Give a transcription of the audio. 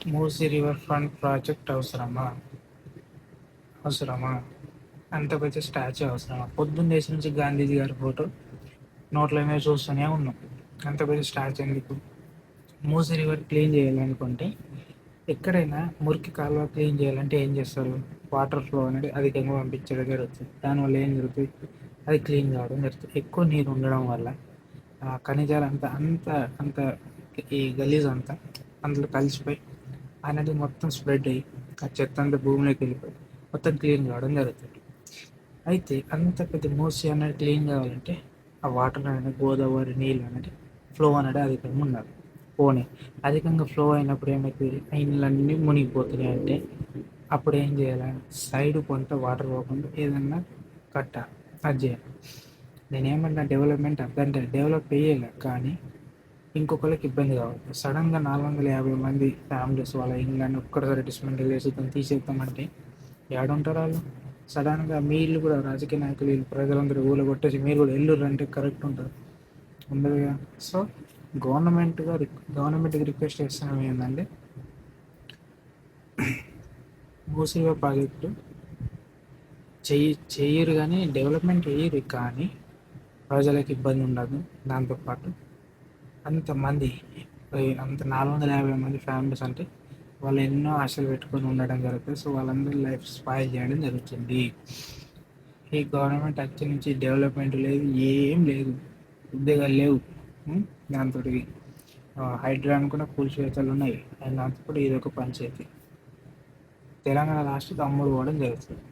Musi river front project అవసరమా? అంత పెద్ద స్టాచ్యూ అవసరమా? పొద్దున్న లేచి నుంచి గాంధీజీ గారి ఫోటో నోట్ల మీద చూస్తూనే ఉన్నాం. అంత పెద్ద స్టాచ్యూ ఎందుకు? మూసీ రివర్ క్లీన్ చేయాలనుకుంటే, ఎక్కడైనా మురికి కాలువ క్లీన్ చేయాలంటే ఏం చేస్తారు? వాటర్ ఫ్లో అనేది అధికంగా పంపించడం జరుగుతుంది. దానివల్ల ఏం జరుగుతుంది? అది క్లీన్ కావడం జరుగుతుంది. ఎక్కువ నీరు ఉండడం వల్ల ఖనిజాలు అంత అంత ఈ గలీజ్ అంతా అందులో కలిసిపోయి అనేది మొత్తం స్ప్రెడ్ అయ్యి ఆ చెత్త అంతా భూమిలోకి వెళ్ళిపోయి మొత్తం క్లీన్ కావడం జరుగుతుంది. అయితే అంత పెద్ద మూసి అనేది క్లీన్ కావాలంటే ఆ వాటర్ అనేది, గోదావరి నీళ్ళు అనేది ఫ్లో అనేది అధికంగా ఉండాలి. పోనీ అధికంగా ఫ్లో అయినప్పుడు ఏమవుతుంది? ఆ ఇళ్ళన్నీ మునిగిపోతున్నాయి అంటే అప్పుడు ఏం చేయాలి? సైడ్ కొంత వాటర్ పోకుండా ఏదన్నా కట్టాలి. అది చేయాలి. నేనేమన్నా డెవలప్మెంట్ అర్థంటే డెవలప్ అయ్యేలా, కానీ ఇంకొకరికి ఇబ్బంది కావద్దు. సడన్గా 450 మంది ఫ్యామిలీస్ వాళ్ళ ఇళ్ళని ఒక్కడిసారి డిస్మెంటల్ చేసి తీసేద్దామంటే ఏడుంటారు వాళ్ళు? సడన్గా మీ ఇల్లు కూడా రాజకీయ నాయకులు వీళ్ళు ప్రజలందరూ ఊళ్ళో కొట్టేసి మీరు కూడా ఎల్లుర్రు అంటే కరెక్ట్ ఉంటుంది? ఉండదుగా. సో గవర్నమెంట్కి రిక్వెస్ట్ చేస్తున్నాం ఏంటంటే, మూసీవ ప్రాజెక్టు చెయ్యరు కానీ డెవలప్మెంట్ చేయరు, కానీ ప్రజలకు ఇబ్బంది ఉండదు. దాంతోపాటు అంతమంది అంత 450 మంది ఫ్యామిలీస్ అంటే వాళ్ళు ఎన్నో ఆశలు పెట్టుకొని ఉండడం జరుగుతుంది. సో వాళ్ళందరూ లైఫ్ స్పాయిల్ చేయడం జరుగుతుంది. ఈ గవర్నమెంట్ వచ్చి నుంచి డెవలప్మెంట్ లేదు, ఏం లేదు, ఉద్యోగాలు లేవు. దాంతో హైడ్రా అనుకున్న కూల్చివేతలు ఉన్నాయి. అండ్ దాంతో ఇది ఒక పంచాయతీ. తెలంగాణ రాష్ట్రం అమ్ముడు పోవడం జరుగుతుంది.